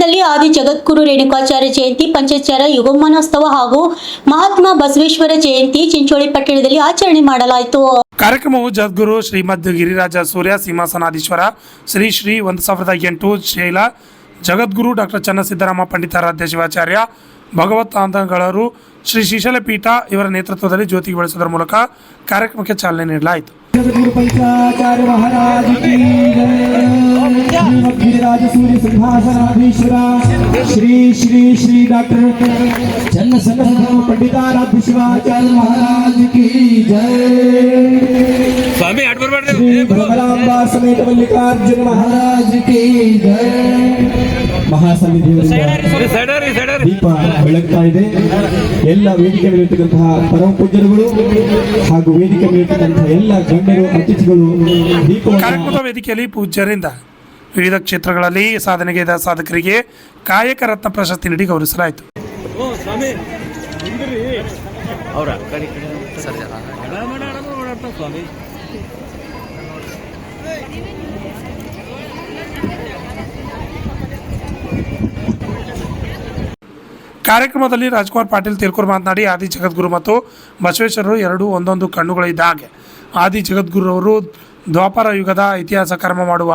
ಪಟ್ಟಣದಲ್ಲಿ ಆದಿ ಜಗದ್ಗುರು ರೇಣುಕಾಚಾರ್ಯ ಜಯಂತಿ ಪಂಚಾಚಾರ ಯುಗಮನೋತ್ಸವ ಹಾಗೂ ಮಹಾತ್ಮ ಬಸವೇಶ್ವರ ಜಯಂತಿ ಚಿಂಚೋಳಿ ಪಟ್ಟಣದಲ್ಲಿ ಆಚರಣೆ ಮಾಡಲಾಯಿತು. ಕಾರ್ಯಕ್ರಮವು ಜಗದ್ಗುರು ಶ್ರೀಮದ್ ಗಿರಿರಾಜ ಸೂರ್ಯ ಸಿಂಹಾಸನಾಧೀಶ್ವರ ಶ್ರೀ ಶ್ರೀ 1008 ಶೈಲ ಜಗದ್ಗುರು ಡಾಕ್ಟರ್ ಚನ್ನಸಿದ್ದರಾಮ ಪಂಡಿತಾರಾಧ್ಯ ಶಿವಾಚಾರ್ಯ ಭಗವತ್ ಆಂದಗಳರು ಶ್ರೀ ಶ್ರೀಶೈಲ ಪೀಠ ಇವರ ನೇತೃತ್ವದಲ್ಲಿ ಜ್ಯೋತಿಗೆ ಬೆಳೆಸುವುದರ ಮೂಲಕ ಕಾರ್ಯಕ್ರಮಕ್ಕೆ ಚಾಲನೆ ನೀಡಲಾಯಿತು. जगद्गुरु पंचाचार्य महाराज की जय। गिरिराज सूर्य सिंहासनाधीश्वर श्री श्री श्री डॉक्टर चन्नसिद्धराम पंडिताराध्य शिवाचार्य महाराज की जय। स्वामी श्री भ्रमरांबा समेत मल्लिकार्जुन महाराज की जय। ಮಹಾಸನ್ನಿಧಿಯಲ್ಲಿ ದೀಪ ಬೆಳಗ್ತಾ ಇದೆ. ಎಲ್ಲ ವೇದಿಕೆ ಮೇಲಿರ್ತಕ್ಕಂತಹ ಪರಮ ಪೂಜ್ಯರುಗಳು ಹಾಗೂ ವೇದಿಕೆ ಮೇಲಿರ್ತಕ್ಕಂತಹ ಎಲ್ಲ ಗಣ್ಯರು ಅತಿಥಿಗಳು ಕಾರ್ಯಕ್ರಮದ ವೇದಿಕೆಯಲ್ಲಿ ಪೂಜ್ಯರಿಂದ ವಿವಿಧ ಕ್ಷೇತ್ರಗಳಲ್ಲಿ ಸಾಧನೆಗೈದ ಸಾಧಕರಿಗೆ ಕಾಯಕ ರತ್ನ ಪ್ರಶಸ್ತಿ ನೀಡಿ ಗೌರವಿಸಲಾಯಿತು. ಕಾರ್ಯಕ್ರಮದಲ್ಲಿ ರಾಜ್ಕುಮಾರ್ ಪಾಟೀಲ್ ತೀರ್ಕೂರ್ ಮಾತನಾಡಿ, ಆದಿ ಜಗದ್ಗುರು ಮತ್ತು ಬಸವೇಶ್ವರರು ಎರಡೂ ಒಂದೊಂದು ಕಣ್ಣುಗಳಿದ್ದ ಹಾಗೆ. ಆದಿ ಜಗದ್ಗುರುವರು ದ್ವಾಪರ ಯುಗದ ಇತಿಹಾಸ ಕರ್ಮ ಮಾಡುವ,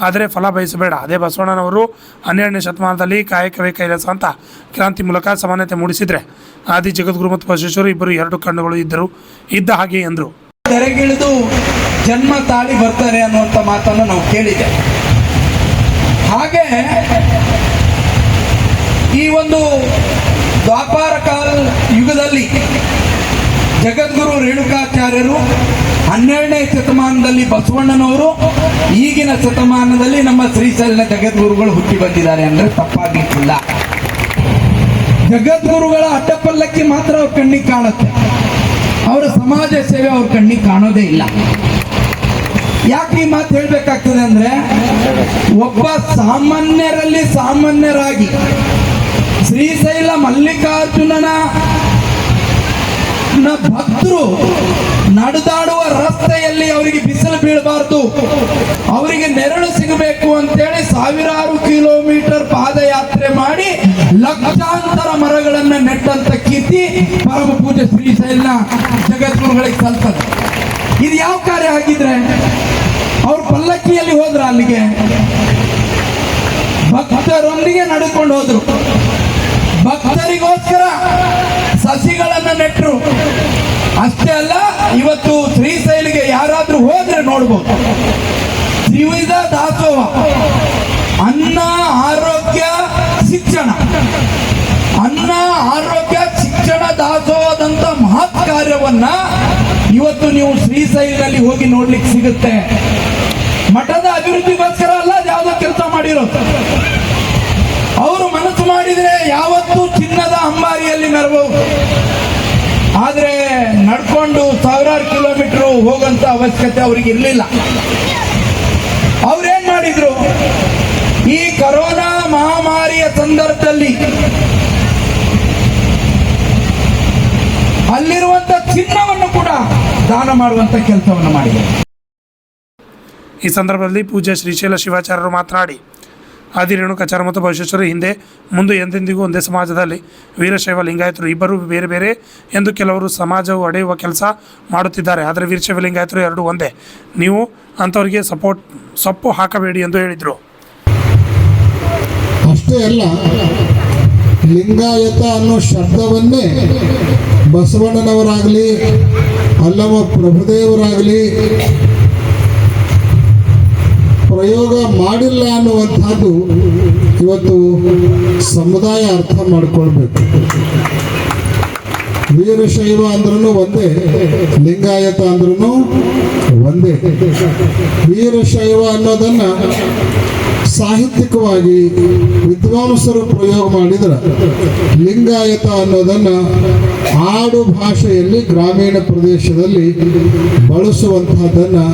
ಆದರೆ ಫಲ ಬಯಸಬೇಡ. ಅದೇ ಬಸವಣ್ಣನವರು 12ನೇ ಶತಮಾನದಲ್ಲಿ ಕಾಯಕವೇ ಕೈಲಾಸ ಅಂತ ಕ್ರಾಂತಿ ಮೂಲಕ ಸಮಾನತೆ ಮೂಡಿಸಿದ್ರೆ, ಆದಿ ಜಗದ್ಗುರು ಮತ್ತು ಬಸವೇಶ್ವರರು ಇಬ್ಬರು ಎರಡು ಕಣ್ಣುಗಳು ಇದ್ದ ಹಾಗೆ ಎಂದರು. ತೆರೆಗಿಳಿದು ಜನ್ಮ ತಾಳಿ ಬರ್ತಾರೆ ಅನ್ನುವಂಥ ಮಾತನ್ನು ನಾವು ಕೇಳಿದೆ. ಹಾಗೆ ಈ ಒಂದು ದ್ವಾಪಾರ ಕಾಲ ಯುಗದಲ್ಲಿ ಜಗದ್ಗುರು ರೇಣುಕಾಚಾರ್ಯರು 12ನೇ ಶತಮಾನದಲ್ಲಿ ಬಸವಣ್ಣನವರು, ಈಗಿನ ಶತಮಾನದಲ್ಲಿ ನಮ್ಮ ಶ್ರೀಶೈಲ ಜಗದ್ಗುರುಗಳು ಹುಟ್ಟಿ ಬಂದಿದ್ದಾರೆ ಅಂದರೆ ತಪ್ಪಾಗಲಿಕ್ಕಿಲ್ಲ. ಜಗದ್ಗುರುಗಳ ಅಡ್ಡಪಲ್ಲಕ್ಕಿ ಮಾತ್ರ ಅವ್ರ ಕಣ್ಣಿಗೆ ಕಾಣುತ್ತೆ, ಅವರ ಸಮಾಜ ಸೇವೆ ಅವ್ರ ಕಣ್ಣಿಗೆ ಕಾಣೋದೇ ಇಲ್ಲ. ಯಾಕೆ ಈ ಮಾತು ಹೇಳ್ಬೇಕಾಗ್ತದೆ ಅಂದ್ರೆ, ಒಬ್ಬ ಸಾಮಾನ್ಯರಲ್ಲಿ ಸಾಮಾನ್ಯರಾಗಿ ಶ್ರೀಶೈಲ ಮಲ್ಲಿಕಾರ್ಜುನನ ಭಕ್ತರು ನಡೆದಾಡುವ ರಸ್ತೆಯಲ್ಲಿ ಅವರಿಗೆ ಬಿಸಿಲು ಬೀಳಬಾರ್ದು, ಅವರಿಗೆ ನೆರಳು ಸಿಗಬೇಕು ಅಂತೇಳಿ ಸಾವಿರಾರು ಕಿಲೋಮೀಟರ್ ಪಾದಯಾತ್ರೆ ಮಾಡಿ ಲಕ್ಷಾಂತರ ಮರಗಳನ್ನು ನೆಟ್ಟಂತ ಕೀರ್ತಿ ಪರಮ ಪೂಜೆ ಶ್ರೀಶೈಲ ಜಗದ್ಗುರುಗಳಿಗೆ ಸಲ್ತದೆ. ಇದು ಯಾವ ಕಾರ್ಯ ಆಗಿದ್ರೆ, ಅವ್ರು ಪಲ್ಲಕ್ಕಿಯಲ್ಲಿ ಹೋದ್ರ ಅಲ್ಲಿಗೆ ಭಕ್ತರೊಂದಿಗೆ ನಡೆದುಕೊಂಡು ಹೋದ್ರು, ಭಕ್ತರಿಗೋಸ್ಕರ ಸಸಿಗಳನ್ನು ನೆಟ್ಟರು. ಅಷ್ಟೇ ಅಲ್ಲ, ಇವತ್ತು ಶ್ರೀಶೈಲಿಗೆ ಯಾರಾದ್ರೂ ಹೋದ್ರೆ ನೋಡ್ಬೋದು, ತ್ರಿವಿಧ ದಾಸೋಹ, ಅನ್ನ ಆರೋಗ್ಯ ಶಿಕ್ಷಣ, ಅನ್ನ ಆರೋಗ್ಯ ಶಿಕ್ಷಣ ದಾಸೋಹದಂತ ಮಹತ್ ಕಾರ್ಯವನ್ನ ಇವತ್ತು ನೀವು ಶ್ರೀಶೈಲದಲ್ಲಿ ಹೋಗಿ ನೋಡ್ಲಿಕ್ಕೆ ಸಿಗುತ್ತೆ. ಮಠದ ಅಭಿವೃದ್ಧಿಗೋಸ್ಕರ ಅಲ್ಲ, ಯಾವುದೋ ಕೆಲಸ ಮಾಡಿರೋದು. ಅವರು ಮನಸ್ಸು ಮಾಡಿದ್ರೆ ಯಾವತ್ತೂ ಚಿನ್ನದ ಅಂಬಾರಿಯಲ್ಲಿ ಮೆರಬಹುದು, ಆದ್ರೆ ನಡ್ಕೊಂಡು ಸಾವಿರಾರು ಕಿಲೋಮೀಟರ್ ಹೋಗಂತ ಅವಶ್ಯಕತೆ ಅವ್ರಿಗೆ ಇರಲಿಲ್ಲ. ಅವ್ರೇನ್ ಮಾಡಿದ್ರು, ಈ ಕರೋನಾ ಮಹಾಮಾರಿಯ ಸಂದರ್ಭದಲ್ಲಿ ಅಲ್ಲಿರುವಂತ ಚಿನ್ನವನ್ನು ಕೂಡ ದಾನ ಮಾಡುವಂತ ಕೆಲಸವನ್ನು ಮಾಡಿದರು. ಈ ಸಂದರ್ಭದಲ್ಲಿ ಪೂಜ್ಯ ಶ್ರೀಶೈಲ ಶಿವಾಚಾರ್ಯರು ಮಾತನಾಡಿ, ಆದಿ ರೇಣುಕಾಚಾರ್ಯ ಮತ್ತು ಬಸವೇಶ್ವರರು ಹಿಂದೆ ಮುಂದೆ ಎಂದೆಂದಿಗೂ ಒಂದೇ ಸಮಾಜದಲ್ಲಿ ವೀರಶೈವ ಲಿಂಗಾಯತರು ಇಬ್ಬರು ಬೇರೆ ಬೇರೆ ಎಂದು ಕೆಲವರು ಸಮಾಜವು ಒಡೆಯುವ ಕೆಲಸ ಮಾಡುತ್ತಿದ್ದಾರೆ. ಆದರೆ ವೀರಶೈವ ಲಿಂಗಾಯತರು ಎರಡೂ ಒಂದೇ, ನೀವು ಅಂಥವರಿಗೆ ಸೊಪ್ಪು ಹಾಕಬೇಡಿ ಎಂದು ಹೇಳಿದರು. ಅಷ್ಟೇ ಅಲ್ಲ, ಲಿಂಗಾಯತ ಅನ್ನೋ ಶಬ್ದವನ್ನೇ ಬಸವಣ್ಣನವರಾಗಲಿ ಅಲ್ಲವ ಪ್ರಭುದೇವರಾಗಲಿ ಪ್ರಯೋಗ ಮಾಡಿಲ್ಲ ಅನ್ನುವಂಥದ್ದು ಇವತ್ತು ಸಮುದಾಯ ಅರ್ಥ ಮಾಡಿಕೊಳ್ಬೇಕು. ವೀರಶೈವ ಅಂದ್ರೂ ಒಂದೇ, ಲಿಂಗಾಯತ ಅಂದ್ರೂ ಒಂದೇ. ವೀರಶೈವ ಅನ್ನೋದನ್ನ ಸಾಹಿತ್ಯಿಕವಾಗಿ ವಿದ್ವಾಂಸರು ಪ್ರಯೋಗ ಮಾಡಿದ್ರೆ, ಲಿಂಗಾಯತ ಅನ್ನೋದನ್ನ ಆಡು ಭಾಷೆಯಲ್ಲಿ ಗ್ರಾಮೀಣ ಪ್ರದೇಶದಲ್ಲಿ ಬಳಸುವಂತಹದ್ದನ್ನು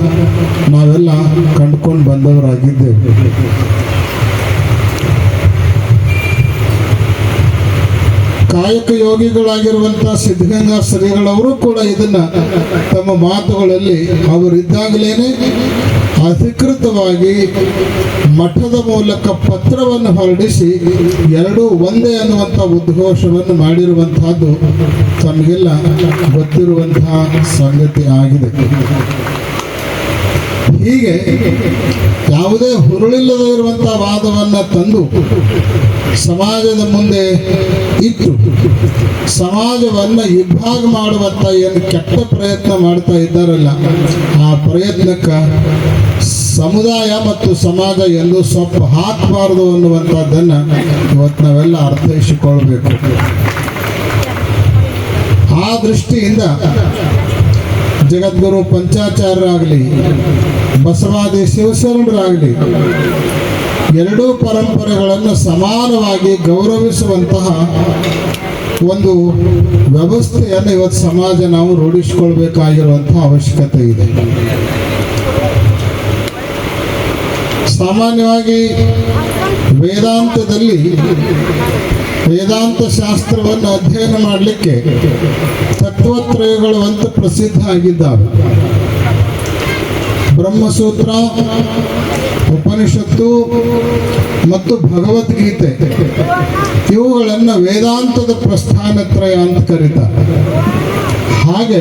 ನಾವೆಲ್ಲ ಕಂಡುಕೊಂಡು ಬಂದವರಾಗಿದ್ದೇವೆ. ಕಾಯಕ ಯೋಗಿಗಳಾಗಿರುವಂತಹ ಸಿದ್ಧಗಂಗಾ ಶ್ರೀಗಳವರು ಕೂಡ ಇದನ್ನ ತಮ್ಮ ಮಾತುಗಳಲ್ಲಿ ಅವರಿದ್ದಾಗಲೇನೆ ಅಧಿಕೃತವಾಗಿ ಮಠದ ಮೂಲಕ ಪತ್ರವನ್ನು ಹೊರಡಿಸಿ ಎರಡೂ ಒಂದೇ ಅನ್ನುವಂಥ ಉದ್ಘೋಷವನ್ನು ಮಾಡಿರುವಂತಹದ್ದು ತಮಗೆಲ್ಲ ಗೊತ್ತಿರುವಂತಹ ಸಂಗತಿ ಆಗಿದೆ. ಹೀಗೆ ಯಾವುದೇ ಹುರುಳಿಲ್ಲದೆ ಇರುವಂತಹ ವಾದವನ್ನು ತಂದು ಸಮಾಜದ ಮುಂದೆ ಇಟ್ಟು ಸಮಾಜವನ್ನು ಇಬ್ಬಾಗ ಮಾಡುವಂತ ಏನು ಕೆಟ್ಟ ಪ್ರಯತ್ನ ಮಾಡ್ತಾ ಇದ್ದಾರಲ್ಲ, ಆ ಪ್ರಯತ್ನಕ್ಕೆ ಸಮುದಾಯ ಮತ್ತು ಸಮಾಜ ಎಂದು ಸ್ವಲ್ಪ ಹಾಕಬಾರದು ಅನ್ನುವಂಥದ್ದನ್ನು ಇವತ್ತು ನಾವೆಲ್ಲ ಅರ್ಥೈಸಿಕೊಳ್ಬೇಕು. ಆ ದೃಷ್ಟಿಯಿಂದ ಜಗದ್ಗುರು ಪಂಚಾಚಾರ್ಯರಾಗಲಿ ಬಸವಾದಿ ಶಿವಶರಣರಾಗಲಿ ಎರಡೂ ಪರಂಪರೆಗಳನ್ನು ಸಮಾನವಾಗಿ ಗೌರವಿಸುವಂತಹ ಒಂದು ವ್ಯವಸ್ಥೆಯನ್ನು ಇವತ್ತು ಸಮಾಜ ನಾವು ರೂಢಿಸಿಕೊಳ್ಬೇಕಾಗಿರುವಂತಹ ಅವಶ್ಯಕತೆ ಇದೆ. ಸಾಮಾನ್ಯವಾಗಿ ವೇದಾಂತದಲ್ಲಿ ವೇದಾಂತ ಶಾಸ್ತ್ರವನ್ನು ಅಧ್ಯಯನ ಮಾಡಲಿಕ್ಕೆ ತತ್ವತ್ರಯಗಳು ಅಂತ ಪ್ರಸಿದ್ಧ ಆಗಿದ್ದಾವೆ. ಬ್ರಹ್ಮಸೂತ್ರ, ಉಪನಿಷತ್ತು ಮತ್ತು ಭಗವದ್ಗೀತೆ ಇವುಗಳನ್ನು ವೇದಾಂತದ ಪ್ರಸ್ಥಾನತ್ರಯ ಅಂತ ಕರೀತಾರೆ. ಹಾಗೆ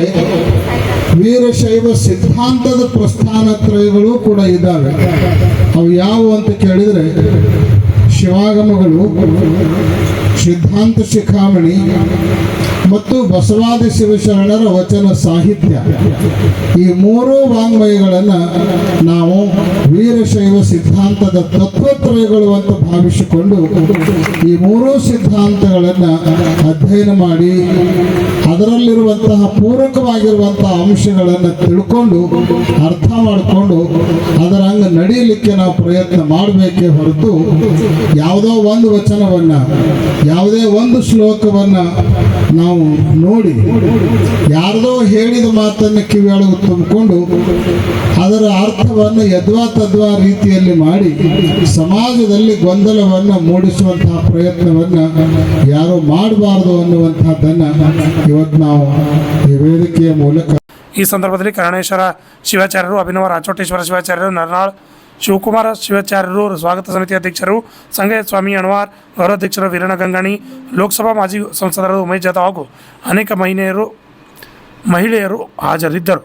ವೀರಶೈವ ಸಿದ್ಧಾಂತದ ಪ್ರಸ್ಥಾನತ್ರಯಗಳು ಕೂಡ ಇದ್ದಾವೆ. ಅವು ಯಾವುವು ಅಂತ ಕೇಳಿದರೆ ಶಿವಾಗಮಗಳು, ಸಿದ್ಧಾಂತ ಶಿಖಾಮಣಿ ಮತ್ತು ಬಸವಾದಿ ಶಿವಶರಣರ ವಚನ ಸಾಹಿತ್ಯ, ಈ ಮೂರೂ ವಾಂಗ್ಮಯಗಳನ್ನು ನಾವು ವೀರಶೈವ ಸಿದ್ಧಾಂತದ ತತ್ವತ್ರಯಗಳು ಅಂತ ಭಾವಿಸಿಕೊಂಡು ಈ ಮೂರೂ ಸಿದ್ಧಾಂತಗಳನ್ನು ಅಧ್ಯಯನ ಮಾಡಿ ಅದರಲ್ಲಿರುವಂತಹ ಪೂರಕವಾಗಿರುವಂತಹ ಅಂಶಗಳನ್ನು ತಿಳ್ಕೊಂಡು ಅರ್ಥ ಮಾಡಿಕೊಂಡು ಅದರ ಹಂಗೆ ನಡೀಲಿಕ್ಕೆ ನಾವು ಪ್ರಯತ್ನ ಮಾಡಬೇಕೇ ಹೊರತು ಯಾವುದೋ ಒಂದು ವಚನವನ್ನು, ಯಾವುದೇ ಒಂದು ಶ್ಲೋಕವನ್ನು ನಾವು ನೋಡಿ ಯಾರದೋ ಹೇಳಿದ ಮಾತನ್ನು ಕಿವಿಯೊಳಗೆ ತುಂಬಿಕೊಂಡು ಅದರ ಅರ್ಥವನ್ನು ಯದ್ವಾ ತದ್ವಾ ರೀತಿಯಲ್ಲಿ ಮಾಡಿ ಸಮಾಜದಲ್ಲಿ ಗೊಂದಲವನ್ನು ಮೂಡಿಸುವಂತಹ ಪ್ರಯತ್ನವನ್ನು ಯಾರು ಮಾಡಬಾರದು ಅನ್ನುವಂಥದ್ದನ್ನು ಇವತ್ತು ನಾವು ಈ ವೇದಿಕೆಯ ಮೂಲಕ. ಈ ಸಂದರ್ಭದಲ್ಲಿ ಕರುಣೇಶ್ವರ ಶಿವಾಚಾರ್ಯರು, ಅಭಿನವ ರಾಚೋಟೇಶ್ವರ ಶಿವಾಚಾರ್ಯರು, ನರನಾಳ್ ಶಿವಕುಮಾರ ಶಿವಾಚಾರ್ಯರು, ಸ್ವಾಗತ ಸಮಿತಿ ಅಧ್ಯಕ್ಷರು ಸಂಗಯ್ಯ ಸ್ವಾಮಿ ಅಣವಾರ್, ಗೌರವಾಧ್ಯಕ್ಷರು ವೀರಣ್ಣ ಗಂಗಾಣಿ, ಲೋಕಸಭಾ ಮಾಜಿ ಸಂಸದರಾದ ಉಮೇಶ್ ಜಾಧವ್ ಹಾಗೂ ಅನೇಕ ಮಹಿಳೆಯರು ಹಾಜರಿದ್ದರು.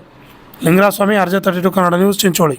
ಲಿಂಗರಾಜ ಸ್ವಾಮಿ, RJ32 ಕನ್ನಡ ನ್ಯೂಸ್, ಚಿಂಚೋಳಿ.